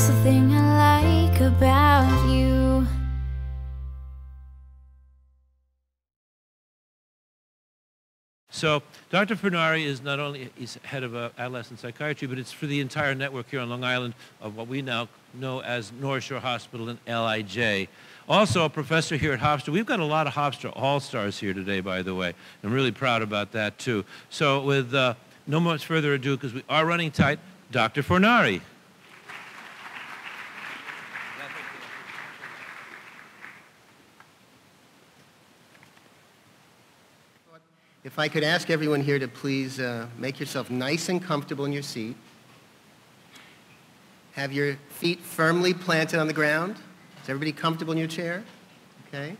the thing I like about you. So Dr. Fornari is not only head of adolescent psychiatry, but it's for the entire network here on Long Island of what we now know as North Shore Hospital and LIJ. Also a professor here at Hofstra. We've got a lot of Hofstra all-stars here today, by the way. I'm really proud about that, too. So with no much further ado, because we are running tight, Dr. Fornari. If I could ask everyone here to please make yourself nice and comfortable in your seat. Have your feet firmly planted on the ground. Is everybody comfortable in your chair? Okay.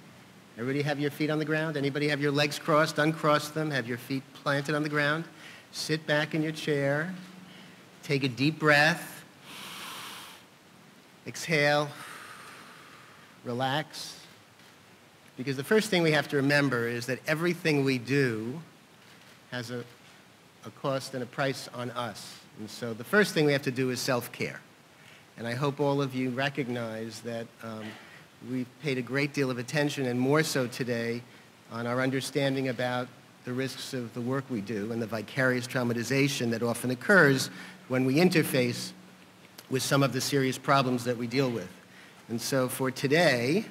Everybody have your feet on the ground? Anybody have your legs crossed? Uncross them. Have your feet planted on the ground. Sit back in your chair. Take a deep breath. Exhale. Relax. Because the first thing we have to remember is that everything we do has a cost and a price on us. And so the first thing we have to do is self-care. And I hope all of you recognize that we've paid a great deal of attention, and more so today, on our understanding about the risks of the work we do and the vicarious traumatization that often occurs when we interface with some of the serious problems that we deal with. And so for today,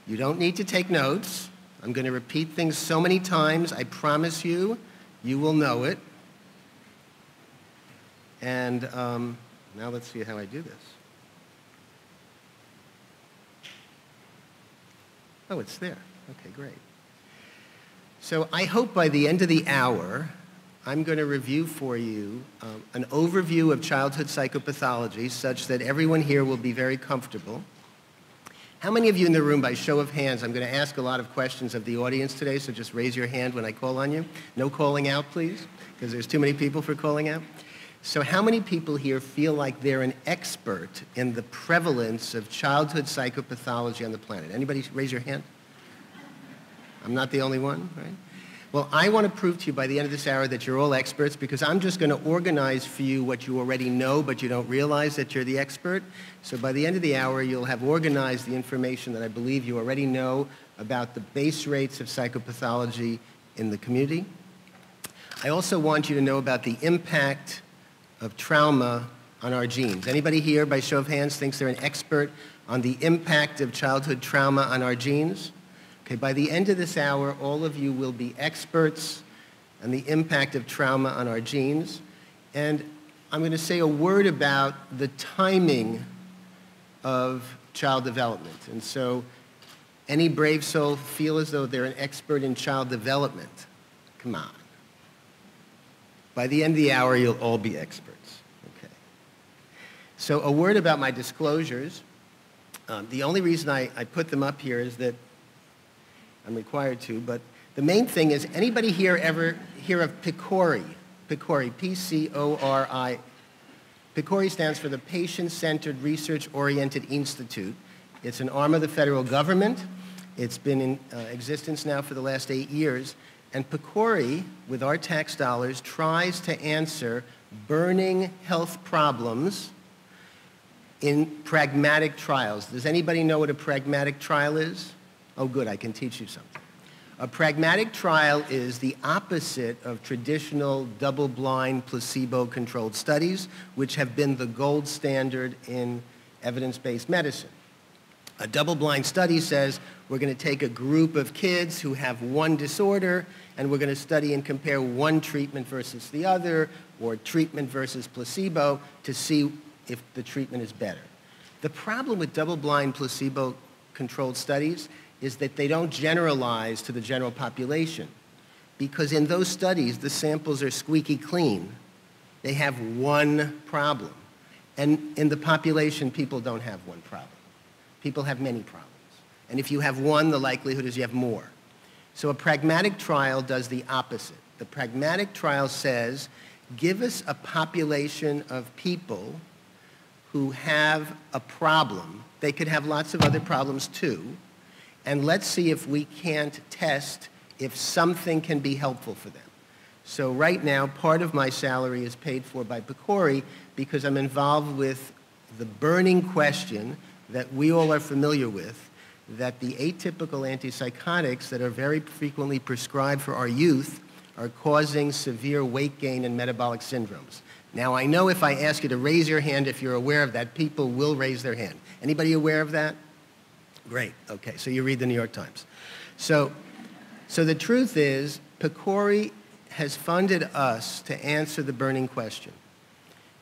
you don't need to take notes. I'm going to repeat things so many times, I promise you, you will know it. And now let's see how I do this. Oh, it's there. Okay, great. So I hope by the end of the hour, I'm going to review for you an overview of childhood psychopathology such that everyone here will be very comfortable. How many of you in the room, by show of hands, I'm going to ask a lot of questions of the audience today, so just raise your hand when I call on you. No calling out, please, because there's too many people for calling out. So how many people here feel like they're an expert in the prevalence of childhood psychopathology on the planet? Anybody raise your hand? I'm not the only one, right? Well, I want to prove to you by the end of this hour that you're all experts, because I'm just going to organize for you what you already know, but you don't realize that you're the expert. So by the end of the hour, you'll have organized the information that I believe you already know about the base rates of psychopathology in the community. I also want you to know about the impact of trauma on our genes. Anybody here, by show of hands, thinks they're an expert on the impact of childhood trauma on our genes? Okay, by the end of this hour, all of you will be experts on the impact of trauma on our genes. And I'm going to say a word about the timing of child development. And so any brave soul feel as though they're an expert in child development? Come on. By the end of the hour, you'll all be experts. Okay. So a word about my disclosures. The only reason I put them up here is that I'm required to, but the main thing is, anybody here ever hear of PCORI? PCORI, P-C-O-R-I. PCORI stands for the Patient-Centered Research-Oriented Institute. It's an arm of the federal government. It's been in existence now for the last 8 years. And PCORI, with our tax dollars, tries to answer burning health problems in pragmatic trials. Does anybody know what a pragmatic trial is? Oh, good, I can teach you something. A pragmatic trial is the opposite of traditional double-blind, placebo-controlled studies, which have been the gold standard in evidence-based medicine. A double-blind study says we're going to take a group of kids who have one disorder, and we're going to study and compare one treatment versus the other, or treatment versus placebo, to see if the treatment is better. The problem with double-blind, placebo-controlled studies is that they don't generalize to the general population, because in those studies, the samples are squeaky clean. They have one problem. And in the population, people don't have one problem. People have many problems. And if you have one, the likelihood is you have more. So a pragmatic trial does the opposite. The pragmatic trial says, give us a population of people who have a problem. They could have lots of other problems too. And let's see if we can't test if something can be helpful for them. So right now, part of my salary is paid for by PCORI because I'm involved with the burning question that we all are familiar with, that the atypical antipsychotics that are very frequently prescribed for our youth are causing severe weight gain and metabolic syndromes. Now, I know if I ask you to raise your hand if you're aware of that, people will raise their hand. Anybody aware of that? Great. Okay, so you read the New York Times. So the truth is, PCORI has funded us to answer the burning question.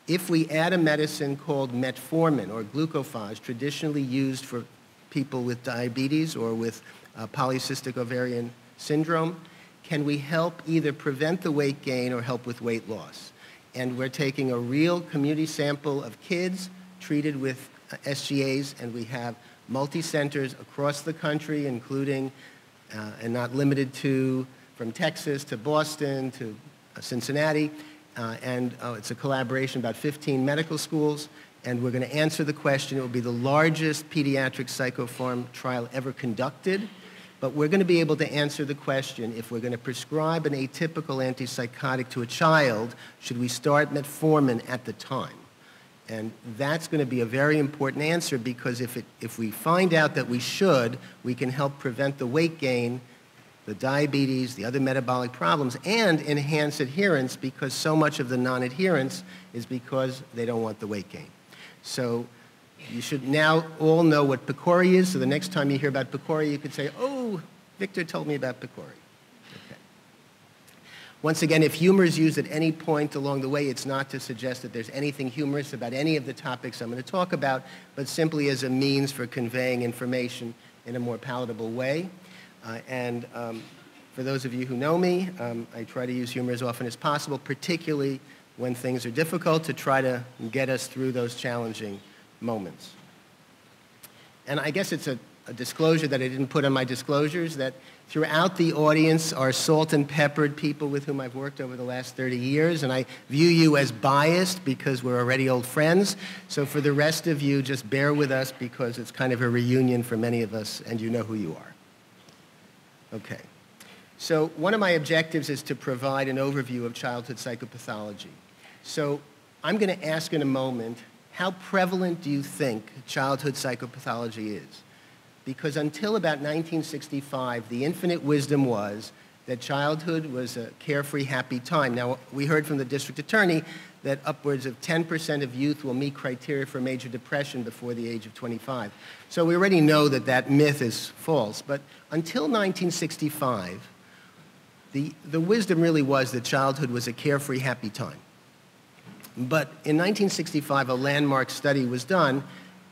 If we add a medicine called metformin or glucophage, traditionally used for people with diabetes or with polycystic ovarian syndrome, can we help either prevent the weight gain or help with weight loss? And we're taking a real community sample of kids treated with SGAs, and we have multi-centers across the country, including, and not limited to, from Texas to Boston to Cincinnati, and it's a collaboration, about 15 medical schools, and we're going to answer the question. It will be the largest pediatric psychopharm trial ever conducted, but we're going to be able to answer the question, if we're going to prescribe an atypical antipsychotic to a child, should we start metformin at the time? And that's going to be a very important answer, because if we find out that we should, we can help prevent the weight gain, the diabetes, the other metabolic problems, and enhance adherence, because so much of the non-adherence is because they don't want the weight gain. So you should now all know what PCORI is, so the next time you hear about PCORI, you could say, oh, Victor told me about PCORI. Okay. Once again, if humor is used at any point along the way, it's not to suggest that there's anything humorous about any of the topics I'm going to talk about, but simply as a means for conveying information in a more palatable way. For those of you who know me, I try to use humor as often as possible, particularly when things are difficult, to try to get us through those challenging moments. And I guess it's a disclosure that I didn't put on my disclosures, that throughout the audience are salt and peppered people with whom I've worked over the last 30 years, and I view you as biased because we're already old friends. So for the rest of you, just bear with us, because it's kind of a reunion for many of us, and you know who you are. Okay. So one of my objectives is to provide an overview of childhood psychopathology. So I'm going to ask in a moment, how prevalent do you think childhood psychopathology is? Because until about 1965, the infinite wisdom was that childhood was a carefree, happy time. Now, we heard from the district attorney that upwards of 10% of youth will meet criteria for major depression before the age of 25. So we already know that that myth is false. But until 1965, the wisdom really was that childhood was a carefree, happy time. But in 1965, a landmark study was done,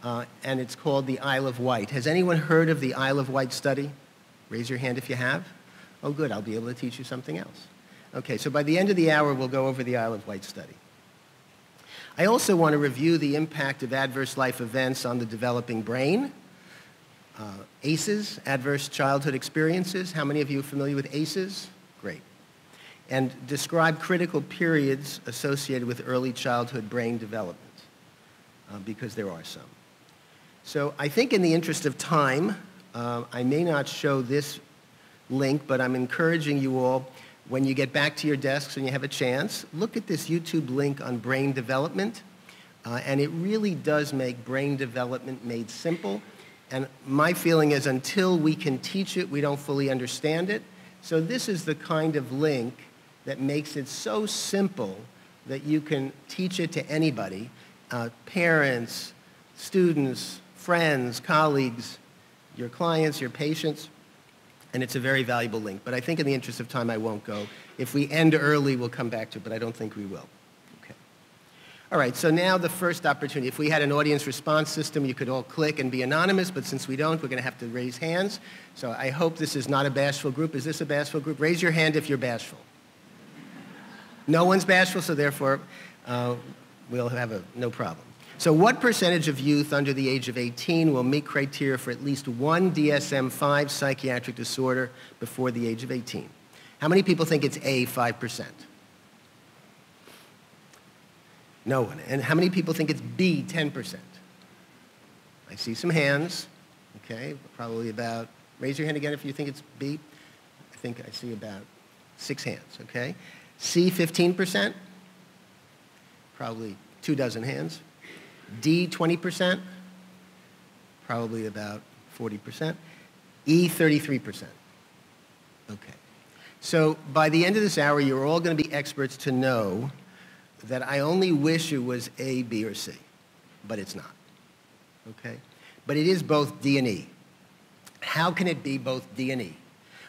and it's called the Isle of Wight. Has anyone heard of the Isle of Wight study? Raise your hand if you have. Oh, good. I'll be able to teach you something else. Okay, so by the end of the hour, we'll go over the Isle of Wight study. I also want to review the impact of adverse life events on the developing brain. ACEs, adverse childhood experiences. How many of you are familiar with ACEs? Great. And describe critical periods associated with early childhood brain development, because there are some. So I think in the interest of time, I may not show this link, but I'm encouraging you all, when you get back to your desks and you have a chance, look at this YouTube link on brain development. And it really does make brain development made simple. And my feeling is, until we can teach it, we don't fully understand it. So this is the kind of link that makes it so simple that you can teach it to anybody, parents, students, friends, colleagues, your clients, your patients, and it's a very valuable link. But I think in the interest of time, I won't go. If we end early, we'll come back to it, but I don't think we will. Okay. All right, so now the first opportunity. If we had an audience response system, you could all click and be anonymous, but since we don't, we're going to have to raise hands. So I hope this is not a bashful group. Is this a bashful group? Raise your hand if you're bashful. No one's bashful, so therefore we'll have no problem. So what percentage of youth under the age of 18 will meet criteria for at least one DSM-5 psychiatric disorder before the age of 18? How many people think it's A, 5%? No one. And how many people think it's B, 10%? I see some hands. Okay, probably about, raise your hand again if you think it's B. I think I see about 6 hands, okay? C, 15%? Probably 2 dozen hands. D, 20%, probably about 40%. E, 33%. Okay. So by the end of this hour, you're all going to be experts to know that I only wish it was A, B, or C, but it's not. Okay? But it is both D and E. How can it be both D and E?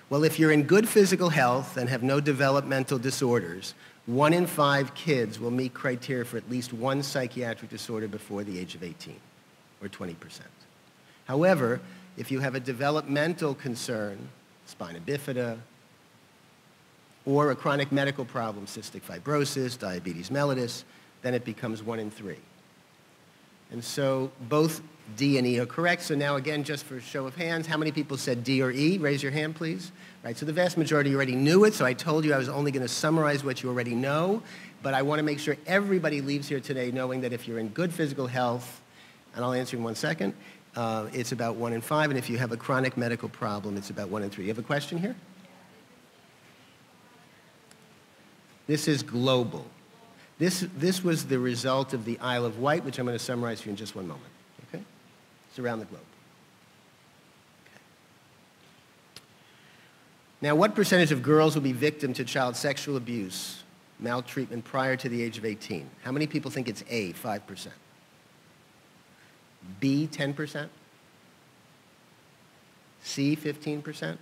Well, if you're in good physical health and have no developmental disorders, 1 in 5 kids will meet criteria for at least one psychiatric disorder before the age of 18, or 20%. However, if you have a developmental concern, spina bifida, or a chronic medical problem, cystic fibrosis, diabetes mellitus, then it becomes 1 in 3. And so both D and E are correct. So now again, just for a show of hands, how many people said D or E? Raise your hand, please. Right, so the vast majority already knew it, so I told you I was only going to summarize what you already know, but I want to make sure everybody leaves here today knowing that if you're in good physical health, and I'll answer in 1 second, it's about 1 in 5, and if you have a chronic medical problem, it's about 1 in 3. You have a question here? This is global. This was the result of the Isle of Wight, which I'm going to summarize for you in just 1 moment. Okay? It's around the globe. Okay. Now, what percentage of girls will be victim to child sexual abuse, maltreatment prior to the age of 18? How many people think it's A, 5%? B, 10%? C, 15%?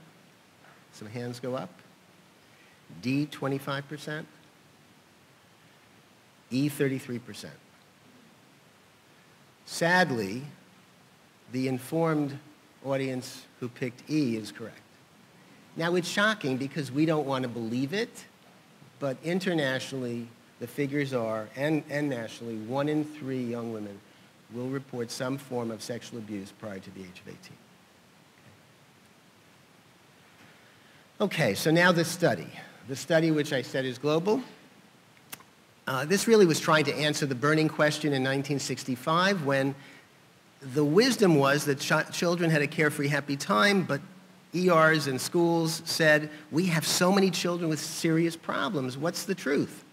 Some hands go up. D, 25%? E, 33%. Sadly, the informed audience who picked E is correct. Now, it's shocking because we don't want to believe it, but internationally, the figures are, and nationally, 1 in 3 young women will report some form of sexual abuse prior to the age of 18. Okay, so now the study which I said is global. This really was trying to answer the burning question in 1965 when the wisdom was that children had a carefree, happy time, but ERs and schools said, we have so many children with serious problems. What's the truth?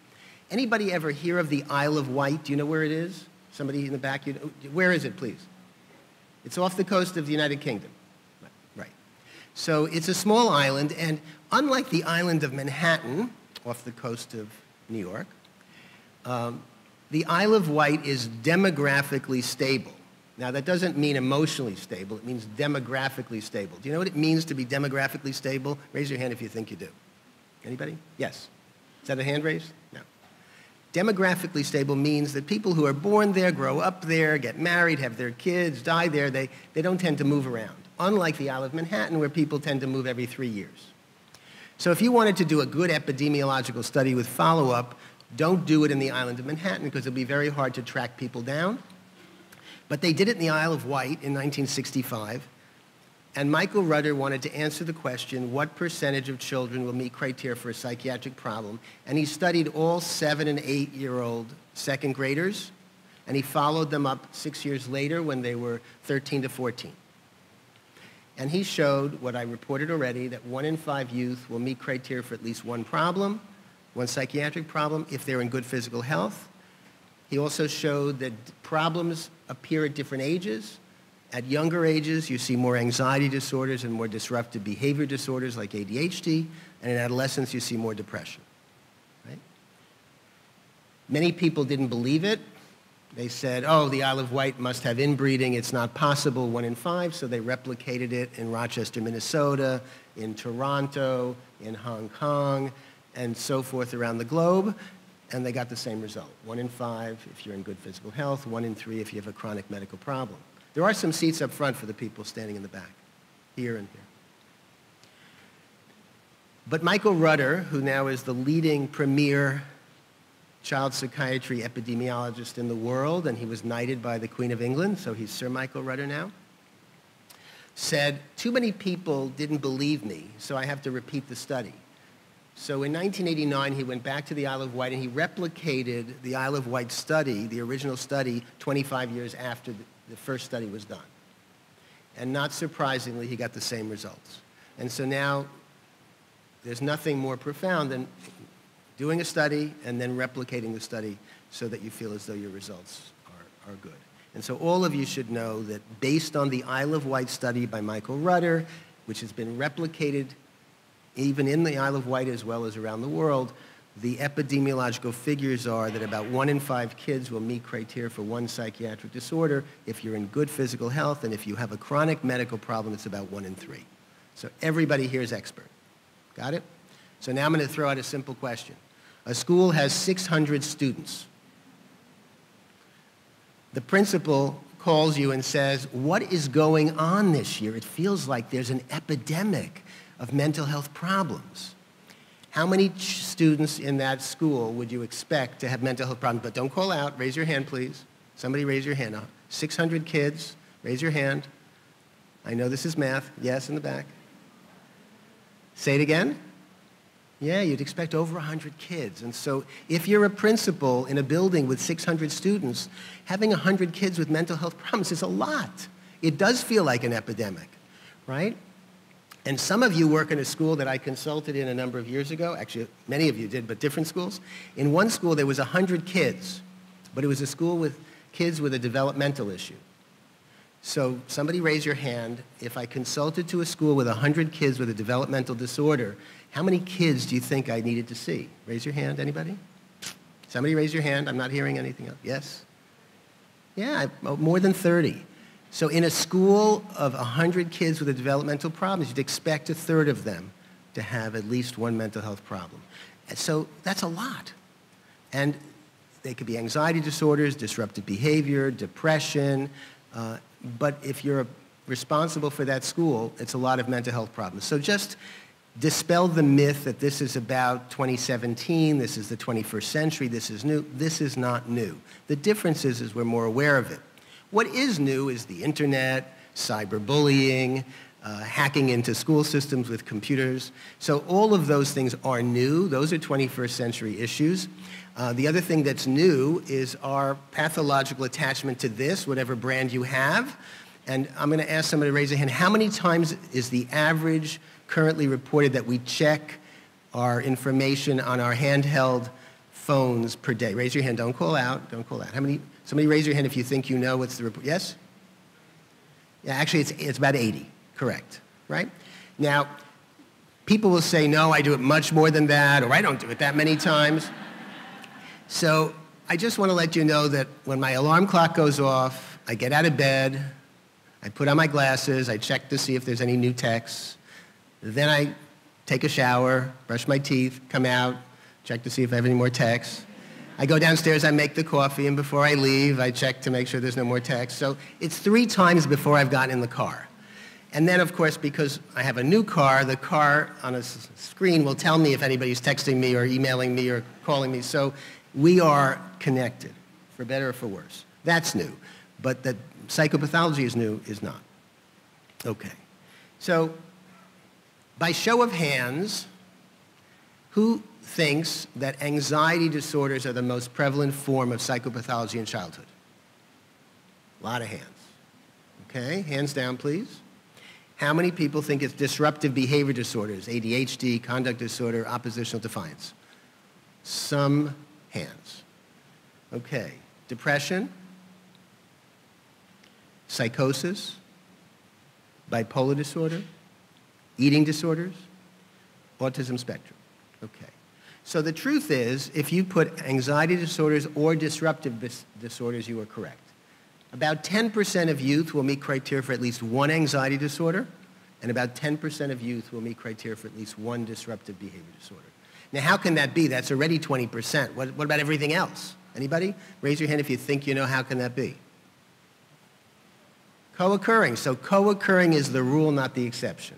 Anybody ever hear of the Isle of Wight? Do you know where it is? Somebody in the back? Where is it, please? It's off the coast of the United Kingdom. Right. So it's a small island, and unlike the island of Manhattan, off the coast of New York, the Isle of Wight is demographically stable. Now, that doesn't mean emotionally stable. It means demographically stable. Do you know what it means to be demographically stable? Raise your hand if you think you do. Anybody? Yes. Is that a hand raised? No. Demographically stable means that people who are born there, grow up there, get married, have their kids, die there, they don't tend to move around. Unlike the Isle of Manhattan, where people tend to move every 3 years. So if you wanted to do a good epidemiological study with follow-up, don't do it in the island of Manhattan because it'll be very hard to track people down. But they did it in the Isle of Wight in 1965. And Michael Rutter wanted to answer the question, what percentage of children will meet criteria for a psychiatric problem? And he studied all 7- and 8-year-old second graders, and he followed them up 6 years later when they were 13 to 14. And he showed what I reported already, that 1 in 5 youth will meet criteria for at least one problem, one psychiatric problem, if they're in good physical health. He also showed that problems appear at different ages. At younger ages, you see more anxiety disorders and more disruptive behavior disorders like ADHD, and in adolescence, you see more depression. Right? Many people didn't believe it. They said, oh, the Isle of Wight must have inbreeding. It's not possible, 1 in 5, so they replicated it in Rochester, Minnesota, in Toronto, in Hong Kong, and so forth around the globe, and they got the same result. 1 in 5 if you're in good physical health, 1 in 3 if you have a chronic medical problem. There are some seats up front for the people standing in the back, here and here. But Michael Rutter, who now is the leading premier child psychiatry epidemiologist in the world, and he was knighted by the Queen of England, so he's Sir Michael Rutter now, said, too many people didn't believe me, so I have to repeat the study. So in 1989, he went back to the Isle of Wight and he replicated the Isle of Wight study, the original study, 25 years after the first study was done. And not surprisingly, he got the same results. And so now, there's nothing more profound than doing a study and then replicating the study so that you feel as though your results are good. And so all of you should know that based on the Isle of Wight study by Michael Rutter, which has been replicated even in the Isle of Wight as well as around the world, the epidemiological figures are that about 1 in 5 kids will meet criteria for one psychiatric disorder if you're in good physical health, and if you have a chronic medical problem, it's about 1 in 3. So everybody here is expert. Got it? So now I'm going to throw out a simple question. A school has 600 students. The principal calls you and says, what is going on this year? It feels like there's an epidemic of mental health problems. How many students in that school would you expect to have mental health problems? But don't call out. Raise your hand, please. Somebody raise your hand. 600 kids. Raise your hand. I know this is math. Yes, in the back. Say it again. Yeah, you'd expect over 100 kids. And so if you're a principal in a building with 600 students, having 100 kids with mental health problems is a lot. It does feel like an epidemic, right? And some of you work in a school that I consulted in a number of years ago. Actually, many of you did, but different schools. In one school, there was 100 kids, but it was a school with kids with a developmental issue. So somebody raise your hand. If I consulted to a school with 100 kids with a developmental disorder, how many kids do you think I needed to see? Raise your hand, anybody? Somebody raise your hand. I'm not hearing anything else. Yes? Yeah, more than 30. So in a school of 100 kids with a developmental problem, you'd expect 1/3 of them to have at least one mental health problem. And so that's a lot. And they could be anxiety disorders, disruptive behavior, depression, but if you're responsible for that school, it's a lot of mental health problems. So just dispel the myth that this is about 2017, this is the 21st century, this is new. This is not new. The difference is we're more aware of it. What is new is the internet, cyberbullying, hacking into school systems with computers. So all of those things are new. Those are 21st century issues. The other thing that's new is our pathological attachment to this, whatever brand you have. And I'm going to ask somebody to raise their hand. How many times is the average currently reported that we check our information on our handheld phones per day? Raise your hand. Don't call out. Don't call out. How many? Somebody raise your hand if you think you know what's the report. Yes? Yeah, actually, it's about 80. Correct. Right? Now, people will say, no, I do it much more than that, or I don't do it that many times. So I just want to let you know that when my alarm clock goes off, I get out of bed, I put on my glasses, I check to see if there's any new texts. Then I take a shower, brush my teeth, come out, check to see if I have any more texts. I go downstairs, I make the coffee, and before I leave, I check to make sure there's no more texts. So it's 3 times before I've gotten in the car. And then, of course, because I have a new car, the car on a screen will tell me if anybody's texting me or emailing me or calling me. So we are connected, for better or for worse. That's new. But that psychopathology is new is not. Okay. So by show of hands, who thinks that anxiety disorders are the most prevalent form of psychopathology in childhood? A lot of hands. Okay, hands down, please. How many people think it's disruptive behavior disorders, ADHD, conduct disorder, oppositional defiance? Some hands. Okay, depression, psychosis, bipolar disorder, eating disorders, autism spectrum. Okay. So the truth is, if you put anxiety disorders or disruptive disorders, you are correct. About 10% of youth will meet criteria for at least one anxiety disorder, and about 10% of youth will meet criteria for at least one disruptive behavior disorder. Now, how can that be? That's already 20%. What about everything else? Anybody? Raise your hand if you think you know. How can that be? Co-occurring. So co-occurring is the rule, not the exception,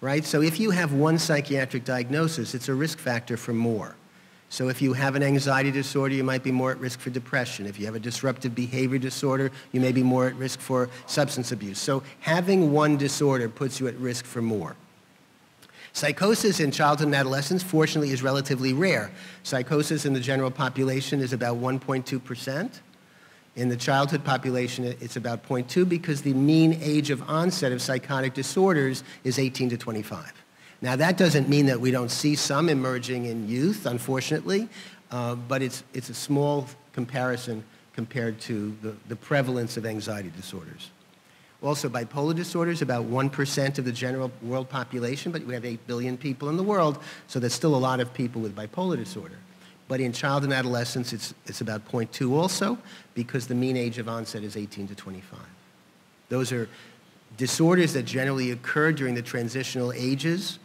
right? So if you have one psychiatric diagnosis, it's a risk factor for more. So if you have an anxiety disorder, you might be more at risk for depression. If you have a disruptive behavior disorder, you may be more at risk for substance abuse. So having one disorder puts you at risk for more. Psychosis in childhood and adolescence, fortunately, is relatively rare. Psychosis in the general population is about 1.2%. In the childhood population, it's about 0.2 because the mean age of onset of psychotic disorders is 18 to 25. Now, that doesn't mean that we don't see some emerging in youth, unfortunately, but it's a small comparison compared to the prevalence of anxiety disorders. Also, bipolar disorders, about 1% of the general world population, but we have 8 billion people in the world, so there's still a lot of people with bipolar disorder. But in child and adolescence, it's about 0.2 also, because the mean age of onset is 18 to 25. Those are disorders that generally occur during the transitional ages,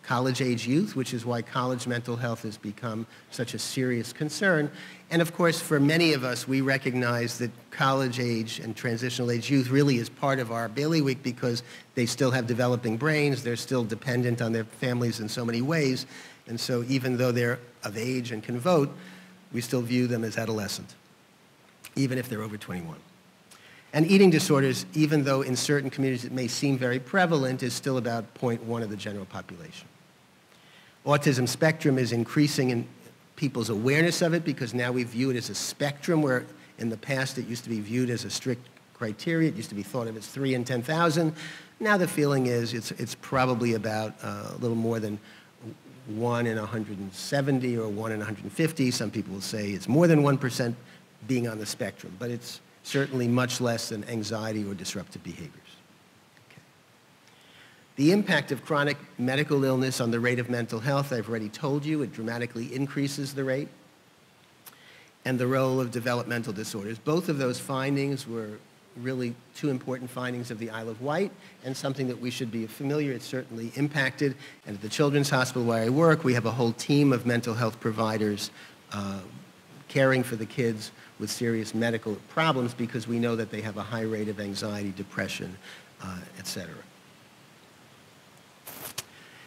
college-age youth, which is why college mental health has become such a serious concern. And of course, for many of us, we recognize that college-age and transitional-age youth really is part of our bailiwick because they still have developing brains, they're still dependent on their families in so many ways, and so even though they're of age and can vote, we still view them as adolescent, even if they're over 21. And eating disorders, even though in certain communities it may seem very prevalent, is still about 0.1 of the general population. Autism spectrum is increasing in people's awareness of it because now we view it as a spectrum where in the past it used to be viewed as a strict criteria. It used to be thought of as 3 in 10,000. Now the feeling is it's probably about a little more than 1 in 170 or 1 in 150. Some people will say it's more than 1% being on the spectrum, but it's certainly much less than anxiety or disruptive behaviors. Okay. The impact of chronic medical illness on the rate of mental health, I've already told you, it dramatically increases the rate. And the role of developmental disorders. Both of those findings were really 2 important findings of the Isle of Wight and something that we should be familiar. It's certainly impacted. And at the Children's Hospital where I work, we have a whole team of mental health providers caring for the kids with serious medical problems because we know that they have a high rate of anxiety, depression, etc.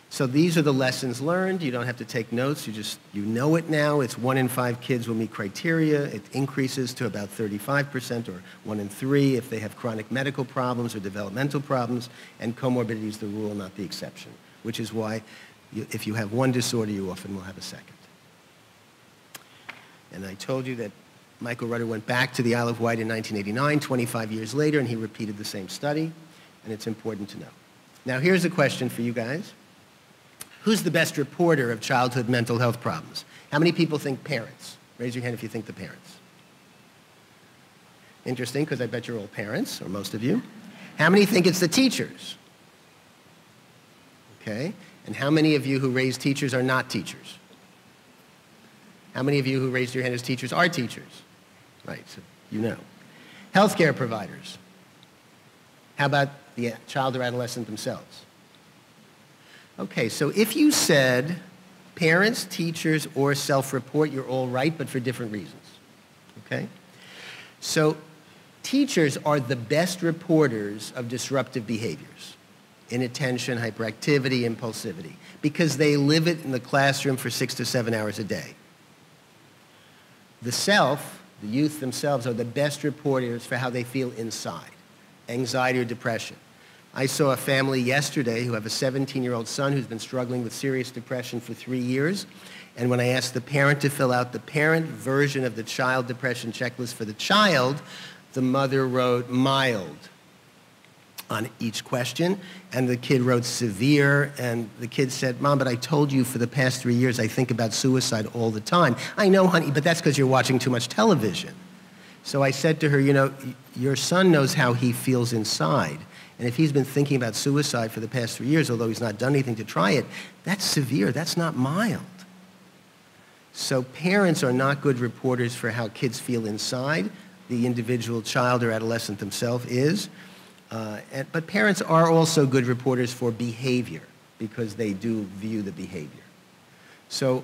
So these are the lessons learned. You don't have to take notes. You know it now. It's 1 in 5 kids will meet criteria. It increases to about 35% or 1 in 3 if they have chronic medical problems or developmental problems, and comorbidity is the rule, not the exception, which is why if you have one disorder, you often will have a second. And I told you that Michael Rutter went back to the Isle of Wight in 1989, 25 years later, and he repeated the same study, and it's important to know. Now, here's a question for you guys. Who's the best reporter of childhood mental health problems? How many people think parents? Raise your hand if you think the parents. Interesting, because I bet you're all parents, or most of you. How many think it's the teachers? Okay. And how many of you who raise teachers are not teachers? How many of you who raised your hand as teachers are teachers? Right, so you know. Healthcare providers. How about the child or adolescent themselves? Okay, so if you said parents, teachers, or self-report, you're all right, but for different reasons, okay? So teachers are the best reporters of disruptive behaviors, inattention, hyperactivity, impulsivity, because they live it in the classroom for 6 to 7 hours a day. The self, the youth themselves, are the best reporters for how they feel inside, anxiety or depression. I saw a family yesterday who have a 17-year-old son who's been struggling with serious depression for 3 years. And when I asked the parent to fill out the parent version of the child depression checklist for the child, the mother wrote mild on each question, and the kid wrote severe, and the kid said, "Mom, but I told you for the past 3 years I think about suicide all the time." "I know, honey, but that's because you're watching too much television." So I said to her, you know, your son knows how he feels inside. And if he's been thinking about suicide for the past 3 years, although he's not done anything to try it, that's severe, that's not mild. So parents are not good reporters for how kids feel inside. The individual child or adolescent themselves is. But parents are also good reporters for behavior because they do view the behavior. So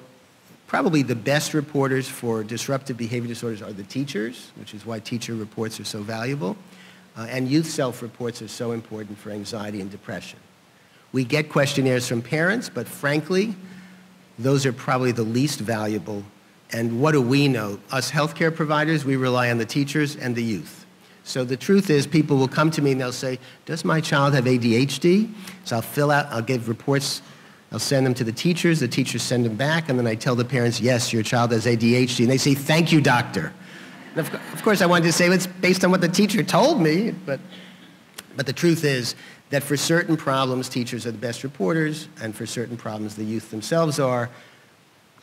probably the best reporters for disruptive behavior disorders are the teachers, which is why teacher reports are so valuable. And youth self-reports are so important for anxiety and depression. We get questionnaires from parents, but frankly, those are probably the least valuable. And what do we know? Us healthcare providers, we rely on the teachers and the youth. So the truth is, people will come to me and they'll say, "Does my child have ADHD?" So I'll fill out, I'll give reports, I'll send them to the teachers send them back, and then I tell the parents, "Yes, your child has ADHD." And they say, "Thank you, doctor." And of course, I wanted to say it's based on what the teacher told me, but the truth is that for certain problems, teachers are the best reporters, and for certain problems, the youth themselves are.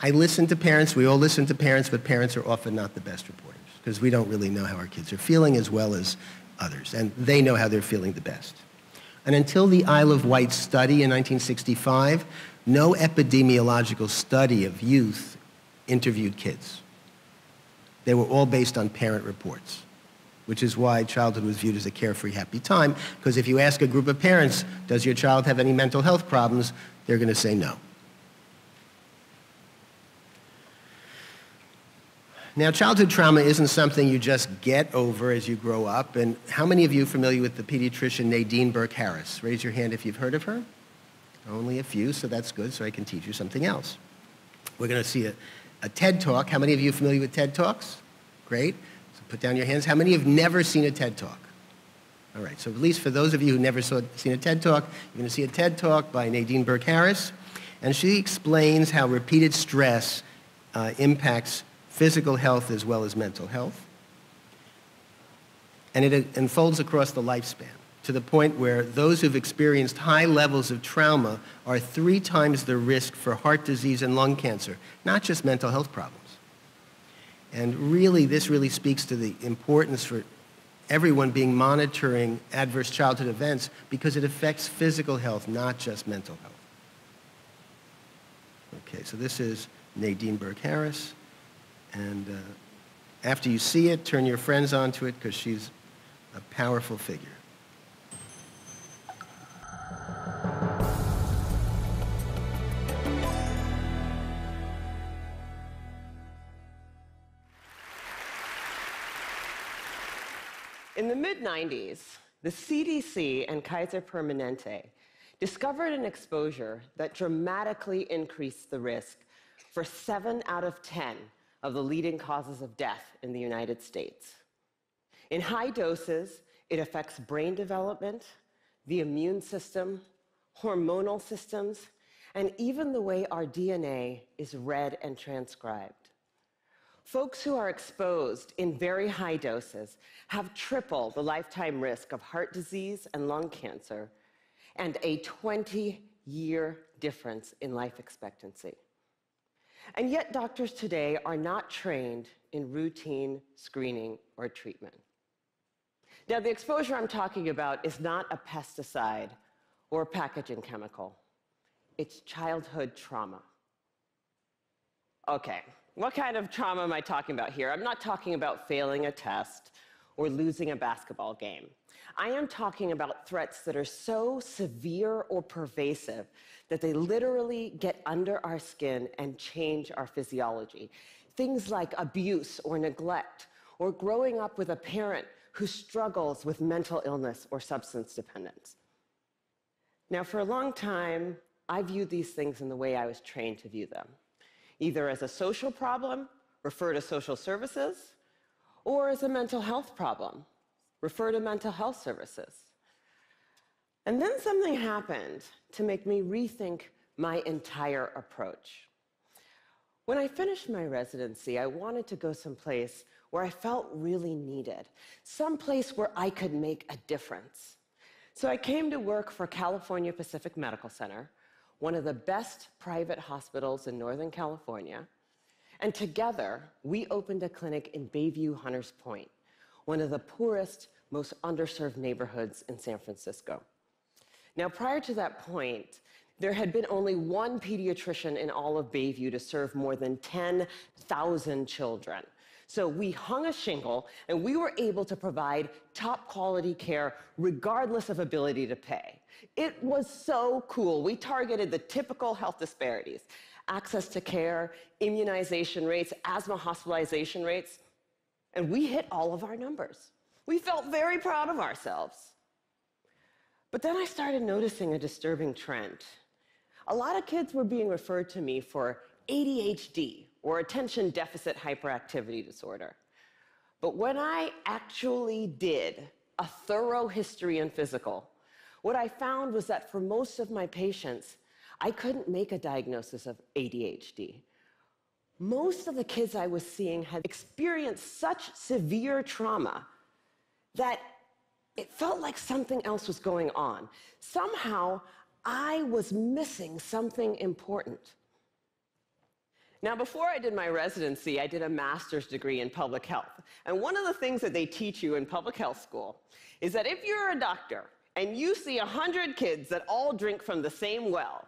I listen to parents, we all listen to parents, but parents are often not the best reporters because we don't really know how our kids are feeling as well as others, and they know how they're feeling the best. And until the Isle of Wight study in 1965, no epidemiological study of youth interviewed kids. They were all based on parent reports, which is why childhood was viewed as a carefree, happy time, because if you ask a group of parents, does your child have any mental health problems, they're going to say no. Now, childhood trauma isn't something you just get over as you grow up. And how many of you are familiar with the pediatrician Nadine Burke-Harris? Raise your hand if you've heard of her. Only a few, so that's good, so I can teach you something else. We're going to see a TED Talk. How many of you are familiar with TED Talks? Great. So put down your hands. How many have never seen a TED Talk? All right, so at least for those of you who never seen a TED Talk, you're going to see a TED Talk by Nadine Burke-Harris. And she explains how repeated stress impacts physical health as well as mental health. And it unfolds across the lifespan to the point where those who've experienced high levels of trauma are 3 times the risk for heart disease and lung cancer, not just mental health problems. And really, this really speaks to the importance for everyone being monitoring adverse childhood events because it affects physical health, not just mental health. Okay, so this is Nadine Burke-Harris. And after you see it, turn your friends onto it because she's a powerful figure. In the mid-90s, the CDC and Kaiser Permanente discovered an exposure that dramatically increased the risk for 7 out of 10 of the leading causes of death in the United States. In high doses, it affects brain development, the immune system, hormonal systems, and even the way our DNA is read and transcribed. Folks who are exposed in very high doses have triple the lifetime risk of heart disease and lung cancer and a 20-year difference in life expectancy. And yet doctors today are not trained in routine screening or treatment. Now, the exposure I'm talking about is not a pesticide or a packaging chemical. It's childhood trauma. Okay, what kind of trauma am I talking about here? I'm not talking about failing a test or losing a basketball game. I am talking about threats that are so severe or pervasive that they literally get under our skin and change our physiology. Things like abuse or neglect, or growing up with a parent who struggles with mental illness or substance dependence. Now, for a long time, I viewed these things in the way I was trained to view them, either as a social problem, refer to social services, or as a mental health problem, refer to mental health services. And then something happened to make me rethink my entire approach. When I finished my residency, I wanted to go someplace where I felt really needed, someplace where I could make a difference. So I came to work for California Pacific Medical Center, one of the best private hospitals in Northern California, and together we opened a clinic in Bayview Hunters Point, one of the poorest, most underserved neighborhoods in San Francisco. Now, prior to that point, there had been only one pediatrician in all of Bayview to serve more than 10,000 children. So we hung a shingle, and we were able to provide top quality care regardless of ability to pay. It was so cool. We targeted the typical health disparities: access to care, immunization rates, asthma hospitalization rates, and we hit all of our numbers. We felt very proud of ourselves. But then I started noticing a disturbing trend. A lot of kids were being referred to me for ADHD, or attention deficit hyperactivity disorder. But when I actually did a thorough history and physical, what I found was that for most of my patients, I couldn't make a diagnosis of ADHD. Most of the kids I was seeing had experienced such severe trauma that it felt like something else was going on. Somehow, I was missing something important. Now, before I did my residency, I did a master's degree in public health. And one of the things that they teach you in public health school is that if you're a doctor and you see 100 kids that all drink from the same well,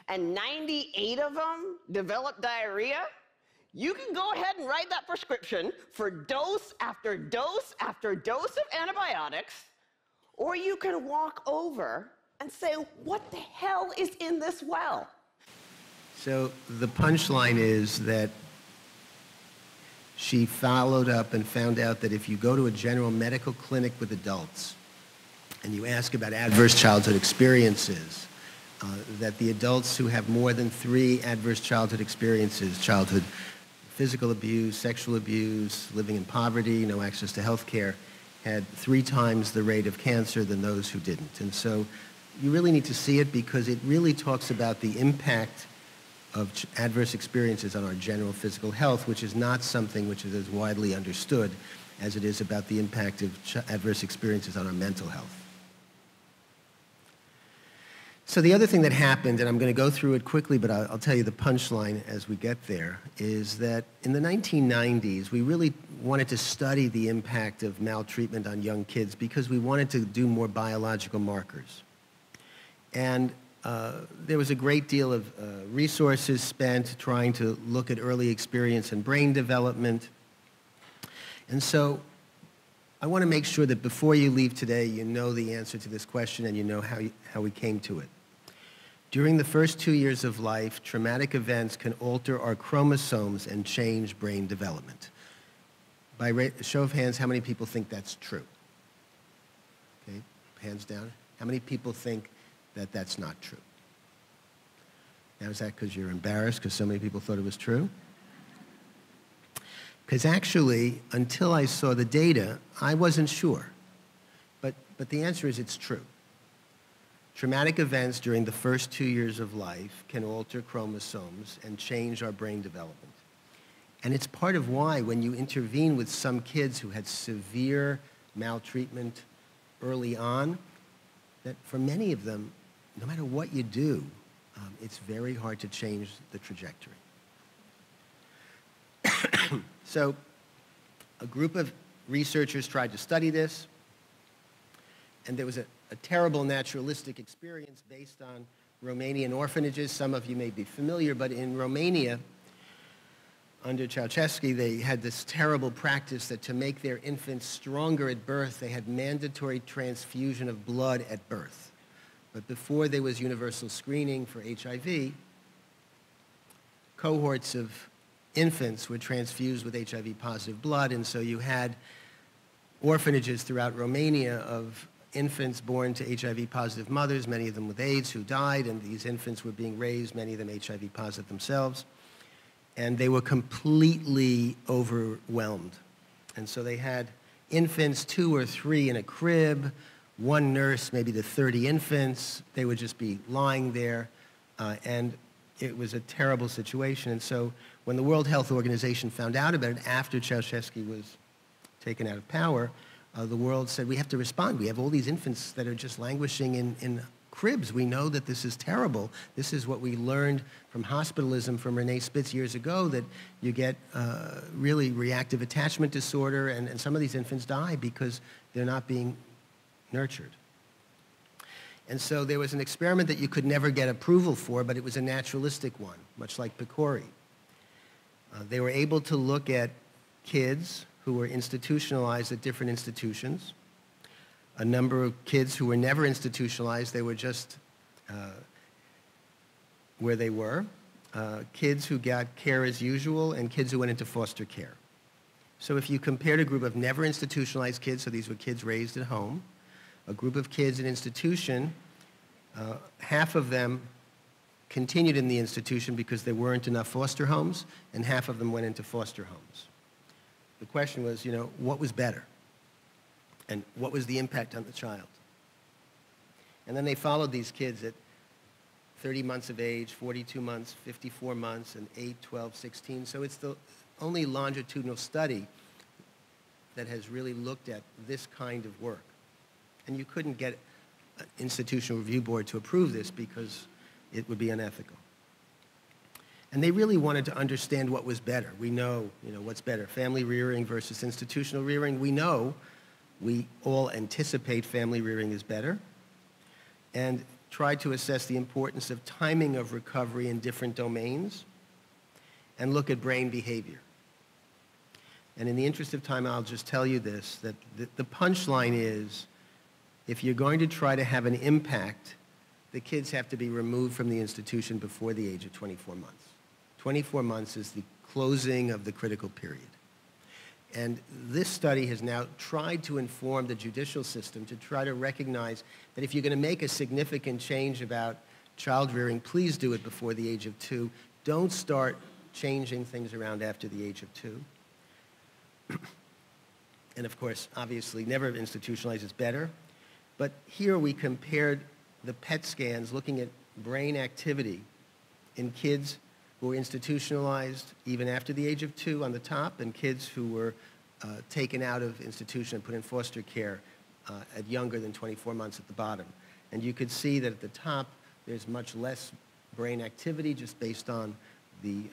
and 98 of them develop diarrhea, you can go ahead and write that prescription for dose after dose after dose of antibiotics, or you can walk over and say, what the hell is in this well? So the punchline is that she followed up and found out that if you go to a general medical clinic with adults and you ask about adverse childhood experiences, that the adults who have more than 3 adverse childhood experiences, childhood physical abuse, sexual abuse, living in poverty, no access to health care, had 3 times the rate of cancer than those who didn't. And so you really need to see it because it really talks about the impact of adverse experiences on our general physical health, which is not something which is as widely understood as it is about the impact of adverse experiences on our mental health. So the other thing that happened, and I'm going to go through it quickly, but I'll tell you the punchline as we get there, is that in the 1990s, we really wanted to study the impact of maltreatment on young kids because we wanted to do more biological markers. And there was a great deal of resources spent trying to look at early experience and brain development. And so I want to make sure that before you leave today, you know the answer to this question and you know how we came to it. During the first 2 years of life, traumatic events can alter our chromosomes and change brain development. By show of hands, how many people think that's true? Okay, hands down. How many people think that that's not true? Now, is that because you're embarrassed because so many people thought it was true? Because actually, until I saw the data, I wasn't sure. But the answer is it's true. Traumatic events during the first 2 years of life can alter chromosomes and change our brain development. And it's part of why when you intervene with some kids who had severe maltreatment early on, that for many of them, no matter what you do, it's very hard to change the trajectory. So a group of researchers tried to study this, and there was a terrible naturalistic experience based on Romanian orphanages. Some of you may be familiar, but in Romania, under Ceausescu, they had this terrible practice that to make their infants stronger at birth, they had mandatory transfusion of blood at birth. But before there was universal screening for HIV, cohorts of infants were transfused with HIV-positive blood, and so you had orphanages throughout Romania of infants born to HIV-positive mothers, many of them with AIDS, who died, and these infants were being raised, many of them HIV-positive themselves, and they were completely overwhelmed. And so they had infants, 2 or 3 in a crib, 1 nurse, maybe to 30 infants. They would just be lying there, and it was a terrible situation. And so when the World Health Organization found out about it after Ceausescu was taken out of power, the world said, we have to respond. We have all these infants that are just languishing in cribs. We know that this is terrible. This is what we learned from hospitalism from Renee Spitz years ago, that you get really reactive attachment disorder, and some of these infants die because they're not being nurtured. And so there was an experiment that you could never get approval for, but it was a naturalistic one, much like Picori. They were able to look at kids who were institutionalized at different institutions, a number of kids who were never institutionalized, they were just where they were, kids who got care as usual, and kids who went into foster care. So if you compared a group of never institutionalized kids, so these were kids raised at home, a group of kids in institution, half of them continued in the institution because there weren't enough foster homes, and half of them went into foster homes. The question was, what was better? And what was the impact on the child? And then they followed these kids at 30 months of age, 42 months, 54 months, and 8, 12, 16. So it's the only longitudinal study that has really looked at this kind of work. And you couldn't get an institutional review board to approve this because it would be unethical. And they really wanted to understand what was better. We know, what's better, family rearing versus institutional rearing. We know, we all anticipate family rearing is better, and tried to assess the importance of timing of recovery in different domains and look at brain behavior. And in the interest of time, I'll just tell you this, that the punchline is, if you're going to try to have an impact, the kids have to be removed from the institution before the age of 24 months. 24 months is the closing of the critical period. And this study has now tried to inform the judicial system to try to recognize that if you're going to make a significant change about child rearing, please do it before the age of 2. Don't start changing things around after the age of 2. And of course, obviously, never institutionalize is better. But here we compared the PET scans looking at brain activity in kids who were institutionalized even after the age of 2 on the top, and kids who were taken out of institution and put in foster care at younger than 24 months at the bottom. And you could see that at the top, there's much less brain activity just based on the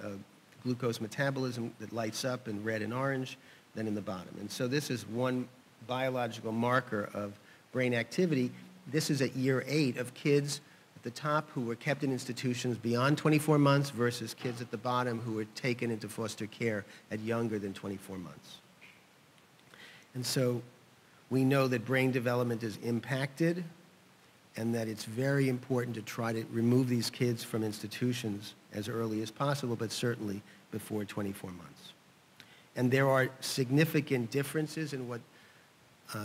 glucose metabolism that lights up in red and orange than in the bottom. And so this is one biological marker of brain activity. This is at year 8 of kids at the top who were kept in institutions beyond 24 months versus kids at the bottom who were taken into foster care at younger than 24 months. And so we know that brain development is impacted and that it's very important to try to remove these kids from institutions as early as possible, but certainly before 24 months. And there are significant differences in what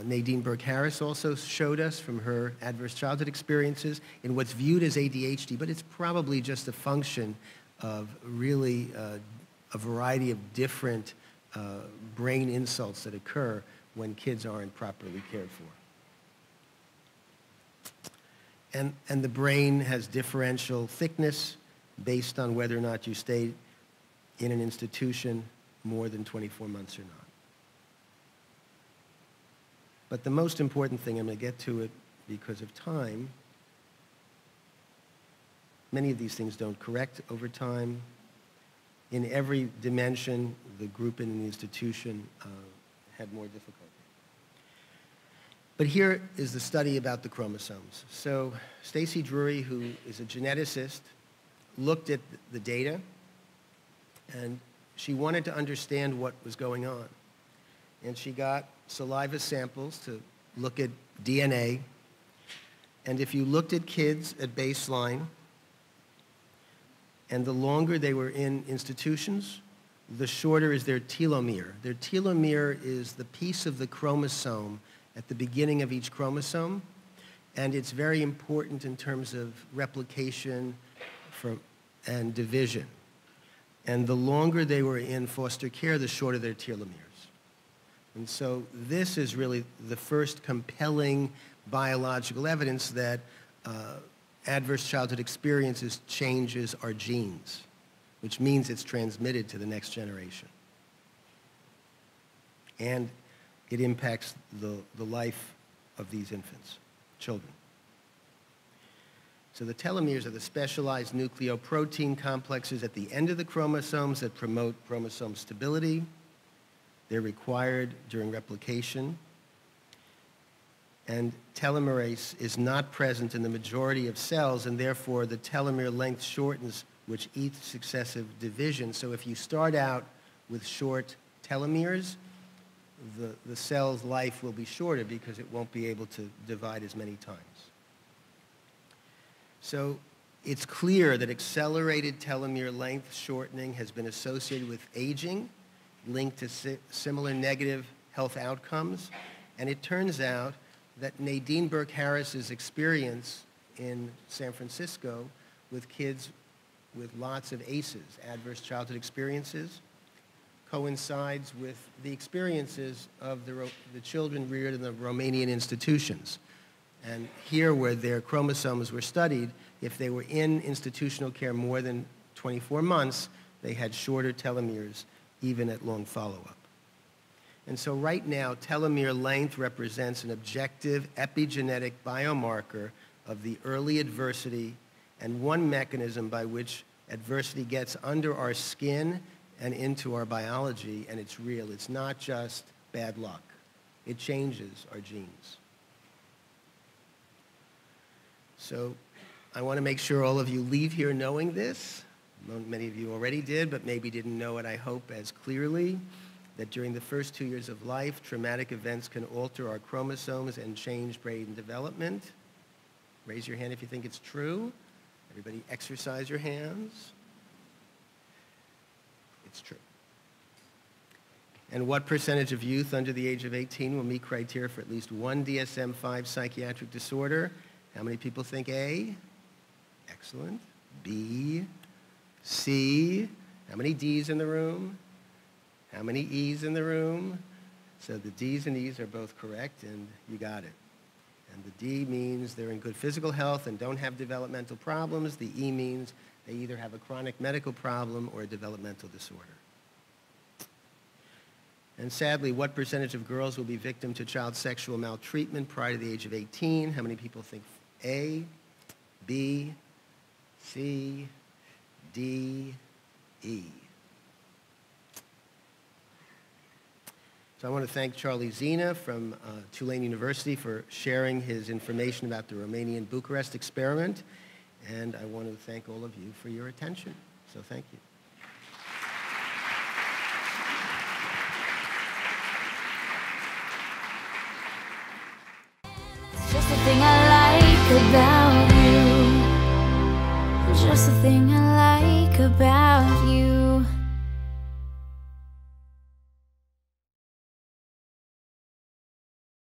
Nadine Burke-Harris also showed us from her adverse childhood experiences in what's viewed as ADHD, but it's probably just a function of really a variety of different brain insults that occur when kids aren't properly cared for. And the brain has differential thickness based on whether or not you stayed in an institution more than 24 months or not. But the most important thing, I'm going to get to it because of time, many of these things don't correct over time. In every dimension, the group in the institution had more difficulty. But here is the study about the chromosomes. So Stacy Drury, who is a geneticist, looked at the data, and she wanted to understand what was going on. And she got saliva samples to look at DNA. And if you looked at kids at baseline, and the longer they were in institutions, the shorter is their telomere. Their telomere is the piece of the chromosome at the beginning of each chromosome, and it's very important in terms of replication and division. And the longer they were in foster care, the shorter their telomeres. And so this is really the first compelling biological evidence that adverse childhood experiences changes our genes, which means it's transmitted to the next generation. And it impacts the life of these infants, children. So the telomeres are the specialized nucleoprotein complexes at the end of the chromosomes that promote chromosome stability. They're required during replication. And telomerase is not present in the majority of cells, and therefore the telomere length shortens with each successive division. So if you start out with short telomeres, the cell's life will be shorter because it won't be able to divide as many times. So it's clear that accelerated telomere length shortening has been associated with aging, linked to similar negative health outcomes. And it turns out that Nadine Burke-Harris's experience in San Francisco with kids with lots of ACEs, adverse childhood experiences, coincides with the experiences of the children reared in the Romanian institutions. And here, where their chromosomes were studied, if they were in institutional care more than 24 months, they had shorter telomeres, even at long follow-up. And so right now, telomere length represents an objective epigenetic biomarker of the early adversity and one mechanism by which Adversity gets under our skin and into our biology, and it's real. It's not just bad luck. It changes our genes. So I want to make sure all of you leave here knowing this. Many of you already did, but maybe didn't know it, I hope, as clearly, that during the first 2 years of life, traumatic events can alter our chromosomes and change brain development. Raise your hand if you think it's true. Everybody exercise your hands. It's true. And what percentage of youth under the age of 18 will meet criteria for at least one DSM-5 psychiatric disorder? How many people think A? Excellent. B, C. How many D's in the room? How many E's in the room? So the D's and E's are both correct, and you got it. And the D means they're in good physical health and don't have developmental problems. The E means they either have a chronic medical problem or a developmental disorder. And sadly, what percentage of girls will be victim to child sexual maltreatment prior to the age of 18? How many people think A, B, C, D, E? So I want to thank Charlie Zina from Tulane University for sharing his information about the Romanian Bucharest experiment. And I want to thank all of you for your attention. So thank you. Just the thing I like about you. Just the thing I like about you.